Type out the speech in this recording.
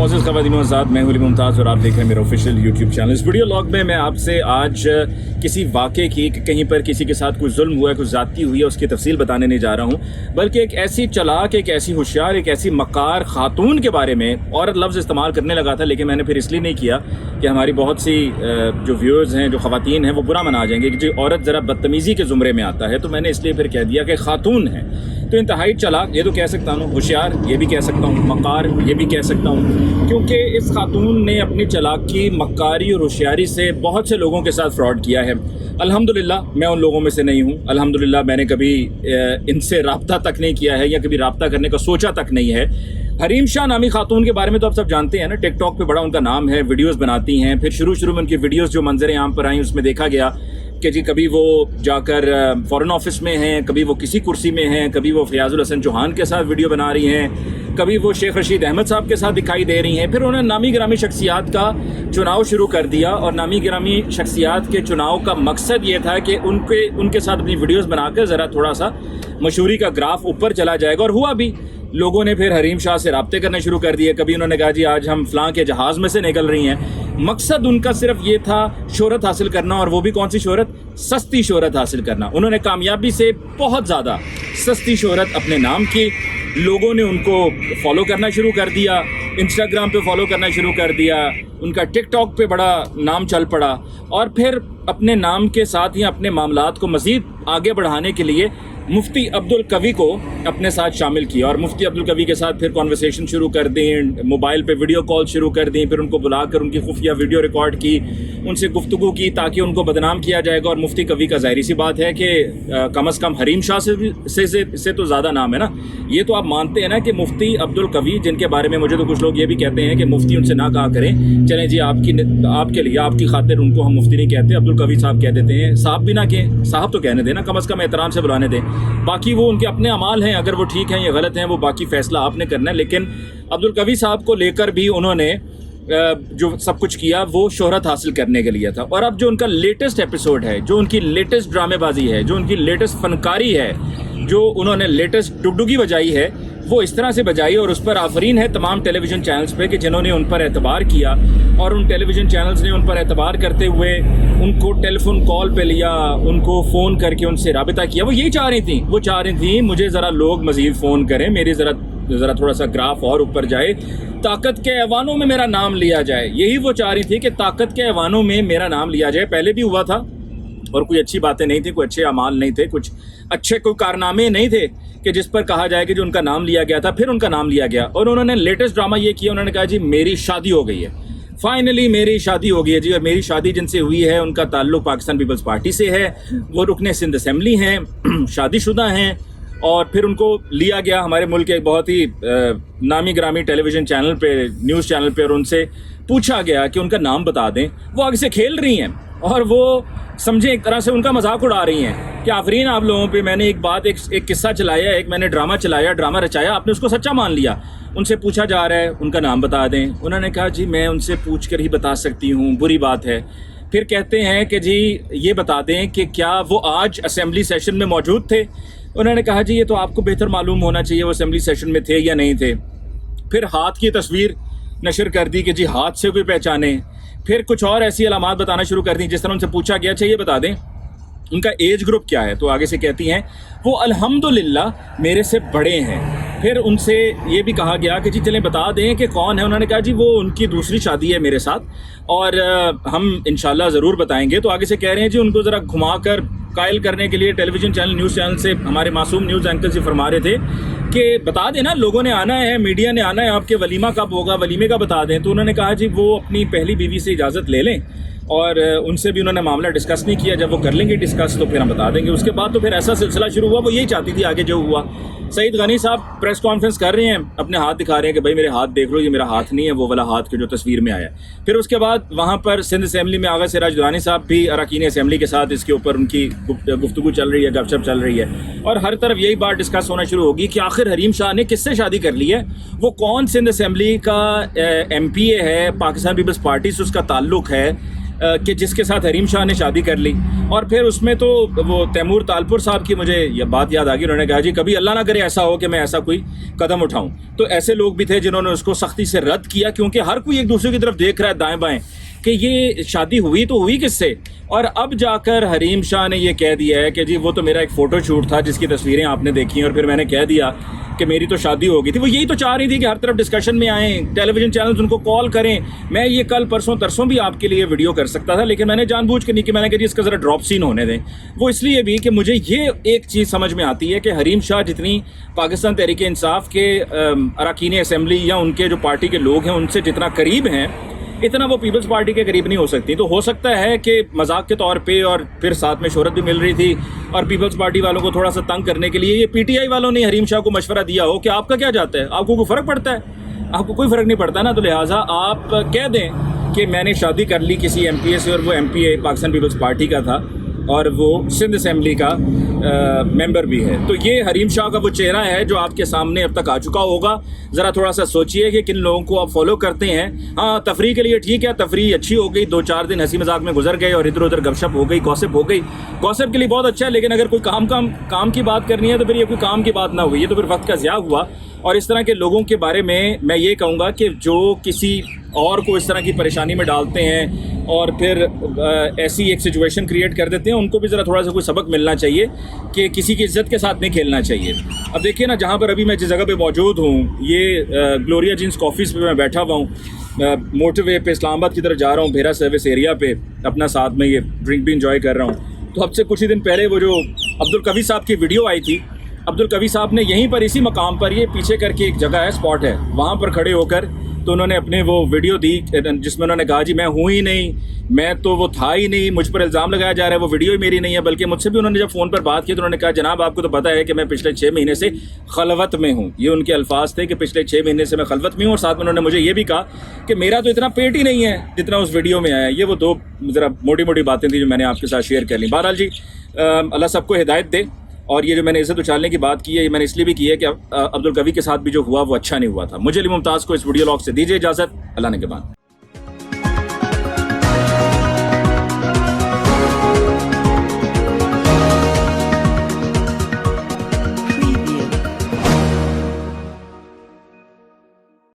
मोअज़्ज़ज़ ख़वातीन व हज़रात, मैं हूं अली मुमताज़ और आप देख रहे हैं मेरा ऑफिशियल यूट्यूब चैनल। इस वीडियो लॉग में मैं आपसे आज किसी वाक़े की कहीं पर किसी के साथ कोई जुल्म हुआ है, कुछ ज़्यादती हुई है, उसकी तफसील बताने नहीं जा रहा हूं, बल्कि एक ऐसी चालाक, एक ऐसी होशियार, एक ऐसी मक्कार खातून के बारे में। औरत लफ्ज़ इस्तेमाल करने लगा था, लेकिन मैंने फिर इसलिए नहीं किया कि हमारी बहुत सी जो व्यूअर्स हैं, जो ख़वातीन हैं, वो बुरा मना जाएंगे कि जो औरत ज़रा बदतमीज़ी के ज़ुमरे में आता है, तो मैंने इसलिए फिर कह दिया कि खातून है। तो इंतहाई चालाक ये तो कह सकता हूँ, होशियार ये भी कह सकता हूँ, मक्कार ये भी कह सकता हूँ, क्योंकि इस खातून ने अपनी चालाकी, मक्कारी और होशियारी से बहुत से लोगों के साथ फ्रॉड किया है। अल्हम्दुलिल्लाह मैं उन लोगों में से नहीं हूँ। अल्हम्दुलिल्लाह मैंने कभी इनसे रब्ता तक नहीं किया है या कभी रब्ता करने का सोचा तक नहीं है। हरीम शाह नामी खातून के बारे में तो आप सब जानते हैं ना, टिकटॉक पे बड़ा उनका नाम है, वीडियोस बनाती हैं। फिर शुरू में उनकी वीडियोस जो मंजरें आम पर आई, उसमें देखा गया कि जी कभी वो जाकर फॉरेन ऑफिस में हैं, कभी वो किसी कुर्सी में हैं, कभी वो फयाजुल हसन चौहान के साथ वीडियो बना रही हैं, कभी वो शेख रशीद अहमद साहब के साथ दिखाई दे रही हैं। फिर उन्होंने नामी गिरामी शख्सियात का चुनाव शुरू कर दिया और नामी गिरामी शख्सियात के चुनाव का मकसद ये था कि उनके साथ अपनी वीडियोज़ बनाकर ज़रा थोड़ा सा मशहूरी का ग्राफ ऊपर चला जाएगा। और हुआ भी। लोगों ने फिर हरीम शाह से रब्ते करने शुरू कर दिए। कभी उन्होंने कहा जी आज हम फ़लाँ के जहाज़ में से निकल रही हैं। मकसद उनका सिर्फ ये था शोहरत हासिल करना, और वो भी कौन सी शोहरत? सस्ती शोहरत हासिल करना। उन्होंने कामयाबी से बहुत ज़्यादा सस्ती शोहरत अपने नाम की। लोगों ने उनको फॉलो करना शुरू कर दिया, इंस्टाग्राम पे फॉलो करना शुरू कर दिया, उनका टिकटॉक पे बड़ा नाम चल पड़ा। और फिर अपने नाम के साथ ही अपने मामलात को मज़ीद आगे बढ़ाने के लिए मुफ्ती अब्दुल कवी को अपने साथ शामिल किया और मुफ्ती अब्दुल कवी के साथ फिर कॉन्वर्सेशन शुरू कर दी, मोबाइल पे वीडियो कॉल शुरू कर दी, फिर उनको बुलाकर उनकी खुफिया वीडियो रिकॉर्ड की, उनसे गुफ्तगू की ताकि उनको बदनाम किया जाएगा। और मुफ्ती कवी का ज़ाहिर सी बात है कि कम अज़ कम हरीम शाह से तो ज़्यादा नाम है ना। ये तो आप मानते हैं ना कि मुफ्ती अब्दुल कवी, जिनके बारे में मुझे तो कुछ लोग ये भी कहते हैं कि मुफ्ती उनसे ना कहा करें, चलें जी आपके लिए, आपकी खातिर उनको हम मुफ्ती नहीं कहते, अब्दुल कवी साहब कह देते हैं। साहब भी ना कहें, साहब तो कहने देना, कम अज़ कम एहतराम से बुलाने दें। बाकी वो उनके अपने अमाल हैं, अगर वो ठीक हैं या गलत हैं वो बाकी फ़ैसला आपने करना है। लेकिन अब्दुल कवी साहब को लेकर भी उन्होंने जो सब कुछ किया वो शोहरत हासिल करने के लिए था। और अब जो उनका लेटेस्ट एपिसोड है, जो उनकी लेटेस्ट ड्रामेबाजी है, जो उनकी लेटेस्ट फनकारी है, जो उन्होंने लेटेस्ट डुगडुगी बजाई है, वो इस तरह से बजाई। और उस पर आफरीन है तमाम टेलीविज़न चैनल्स पे कि जिन्होंने उन पर एतबार किया, और उन टेलीविज़न चैनल्स ने उन पर एतबार करते हुए उनको टेलीफोन कॉल पे लिया, उनको फ़ोन करके उनसे राबिता किया। वो यही चाह रही थी मुझे ज़रा लोग मज़ीद फ़ोन करें, मेरी ज़रा थोड़ा सा ग्राफ और ऊपर जाए, ताकत के ऐवानों में मेरा नाम लिया जाए। यही वो चाह रही थी कि ताकत के ऐवानों में मेरा नाम लिया जाए। पहले भी हुआ था और कोई अच्छी बातें नहीं थी, कोई अच्छे अमाल नहीं थे, कुछ अच्छे कोई कारनामे नहीं थे कि जिस पर कहा जाए कि जो उनका नाम लिया गया था। फिर उनका नाम लिया गया और उन्होंने लेटेस्ट ड्रामा ये किया, उन्होंने कहा जी मेरी शादी हो गई है, फाइनली मेरी शादी हो गई है जी। और मेरी शादी जिनसे हुई है उनका ताल्लुक पाकिस्तान पीपल्स पार्टी से है, वो रुकने सिंध असेंबली हैं, शादीशुदा हैं। और फिर उनको लिया गया हमारे मुल्क के एक बहुत ही नामी ग्रामी टेलीविज़न चैनल पे, न्यूज़ चैनल पे, और उनसे पूछा गया कि उनका नाम बता दें। वो आगे से खेल रही हैं और वो समझे एक तरह से उनका मजाक उड़ा रही हैं कि आफरीन आप लोगों पे मैंने एक किस्सा चलाया, एक मैंने ड्रामा चलाया, ड्रामा रचाया, आपने उसको सच्चा मान लिया। उनसे पूछा जा रहा है उनका नाम बता दें। उन्होंने कहा जी मैं उनसे पूछ कर ही बता सकती हूँ, बुरी बात है। फिर कहते हैं कि जी ये बता दें कि क्या वो आज असेंबली सेशन में मौजूद थे। उन्होंने कहा जी ये तो आपको बेहतर मालूम होना चाहिए वो असेंबली सेशन में थे या नहीं थे। फिर हाथ की तस्वीर नशर कर दी कि जी हाथ से कोई पहचाने। फिर कुछ और ऐसी अलामात बताना शुरू कर दी, जिस तरह उनसे पूछा गया अच्छा ये बता दें उनका एज ग्रुप क्या है, तो आगे से कहती हैं वो अल्हम्दुलिल्लाह मेरे से बड़े हैं। फिर उनसे ये भी कहा गया कि जी चलें बता दें कि कौन है। उन्होंने कहा जी वो उनकी दूसरी शादी है मेरे साथ और हम इंशाल्लाह ज़रूर बताएंगे। तो आगे से कह रहे हैं जी उनको ज़रा घुमा कर कायल करने के लिए टेलीविज़न चैनल, न्यूज़ चैनल से हमारे मासूम न्यूज़ एंकर से फरमा रहे थे कि बता देना लोगों ने आना है, मीडिया ने आना है, आपके वलीमा कब होगा, वलीमे का बता दें। तो उन्होंने कहा जी वो अपनी पहली बीवी से इजाज़त ले लें और उनसे भी उन्होंने मामला डिस्कस नहीं किया। जब वो कर लेंगे डिस्कस तो फिर हम बता देंगे। उसके बाद तो फिर ऐसा सिलसिला शुरू हुआ। वो यही चाहती थी आगे जो हुआ। सईद गनी साहब प्रेस कॉन्फ्रेंस कर रहे हैं, अपने हाथ दिखा रहे हैं कि भाई मेरे हाथ देख लो, ये मेरा हाथ नहीं है, वो वाला हाथ के जो तस्वीर में आया। फिर उसके बाद वहाँ पर सिंध असेंबली में आगा सिराज दुरानी साहब भी अरकान असेंबली के साथ इसके ऊपर उनकी गुफ्तगू चल रही है, गपशप चल रही है। और हर तरफ यही बात डिस्कस होना शुरू होगी कि आखिर हरीम शाह ने किससे शादी कर ली है, वो कौन सिंध असेंबली का MPA है, पाकिस्तान पीपल्स पार्टी से उसका ताल्लुक है, कि जिसके साथ हरीम शाह ने शादी कर ली। और फिर उसमें तो वो तैमूर तालपुर साहब की मुझे ये बात याद आ गई। उन्होंने कहा जी कभी अल्लाह ना करे ऐसा हो कि मैं ऐसा कोई कदम उठाऊं। तो ऐसे लोग भी थे जिन्होंने उसको सख्ती से रद्द किया, क्योंकि हर कोई एक दूसरे की तरफ देख रहा है दाएं बाएं कि ये शादी हुई तो हुई किससे। और अब जाकर हरीम शाह ने ये कह दिया है कि जी वो तो मेरा एक फ़ोटो शूट था जिसकी तस्वीरें आपने देखी और फिर मैंने कह दिया कि मेरी तो शादी हो गई थी। वो यही तो चाह रही थी कि हर तरफ डिस्कशन में आएँ, टेलीविज़न चैनल्स उनको कॉल करें। मैं ये कल परसों तरसों भी आपके लिए वीडियो कर सकता था, लेकिन मैंने जानबूझ के नहीं कि मैंने कहा जी इसका ज़रा ड्रॉप सीन होने दें। वो इसलिए भी कि मुझे ये एक चीज़ समझ में आती है कि हरीम शाह जितनी पाकिस्तान तहरीक इंसाफ के अरकान असेंबली या उनके जो पार्टी के लोग हैं उनसे जितना करीब हैं, इतना वो पीपल्स पार्टी के करीब नहीं हो सकती। तो हो सकता है कि मजाक के तौर पे और फिर साथ में शोहरत भी मिल रही थी और पीपल्स पार्टी वालों को थोड़ा सा तंग करने के लिए ये पीटीआई वालों ने हरीम शाह को मशवरा दिया हो कि आपका क्या जाता है, आपको कोई फ़र्क पड़ता है? आपको कोई फ़र्क नहीं पड़ता ना, तो लिहाजा आप कह दें कि मैंने शादी कर ली किसी एमपीए से और वो एमपीए पाकिस्तान पीपल्स पार्टी का था और वो सिंध असेंबली का मेंबर भी है। तो ये हरीम शाह का वो चेहरा है जो आपके सामने अब तक आ चुका होगा। ज़रा थोड़ा सा सोचिए कि किन लोगों को आप फॉलो करते हैं। हाँ, तफरीह के लिए ठीक है, तफरीह अच्छी हो गई, 2-4 दिन हंसी मजाक में गुजर गए और इधर उधर गपशप हो गई, गॉसिप हो गई। गॉसिप के लिए बहुत अच्छा है, लेकिन अगर कोई काम की बात करनी है तो फिर ये कोई काम की बात ना हुई, ये तो फिर वक्त का ज़िया हुआ। और इस तरह के लोगों के बारे में मैं ये कहूँगा कि जो किसी और को इस तरह की परेशानी में डालते हैं और फिर ऐसी एक सिचुएशन क्रिएट कर देते हैं, उनको भी ज़रा थोड़ा सा कोई सबक मिलना चाहिए कि किसी की इज्जत के साथ नहीं खेलना चाहिए। अब देखिए ना, जहाँ पर अभी मैं जिस जगह पे मौजूद हूँ, ये ग्लोरिया जीन्स कॉफ़ीज़ पे मैं बैठा हुआ हूँ, मोटरवे पे इस्लामाबाद की तरफ जा रहा हूँ, भेरा सर्विस एरिया पे अपना साथ में ये ड्रिंक भी इंजॉय कर रहा हूँ। तो अब से कुछ ही दिन पहले वो जो अब्दुल कवी साहब की वीडियो आई थी, अब्दुल कवी साहब ने यहीं पर इसी मकाम पर, ये पीछे करके एक जगह है, स्पॉट है, वहाँ पर खड़े होकर तो उन्होंने अपने वो वीडियो दी जिसमें उन्होंने कहा जी मैं हूँ ही नहीं, मैं तो वो था ही नहीं, मुझ पर इल्ज़ाम लगाया जा रहा है, वो वीडियो ही मेरी नहीं है। बल्कि मुझसे भी उन्होंने जब फ़ोन पर बात की तो उन्होंने कहा जनाब आपको तो पता है कि मैं पिछले 6 महीने से खलवत में हूँ। ये उनके अल्फाज थे कि पिछले 6 महीने से मैं खलवत में हूँ। और साथ में उन्होंने मुझे ये भी कहा कि मेरा तो इतना पेट ही नहीं है जितना उस वीडियो में आया। ये वो 2 ज़रा मोटी मोटी बातें थी जो मैंने आपके साथ शेयर कर ली। बहरहाल जी, अल्लाह सबको हिदायत दे। और ये जो मैंने इज़्ज़त उछालने की बात की है, ये मैंने इसलिए भी की है कि अब्दुल कवी के साथ भी जो हुआ वो अच्छा नहीं हुआ था। मुझे अली मुमताज़ को इस वीडियो लॉग से दीजिए इजाज़त। अल्लाह ने के बाद।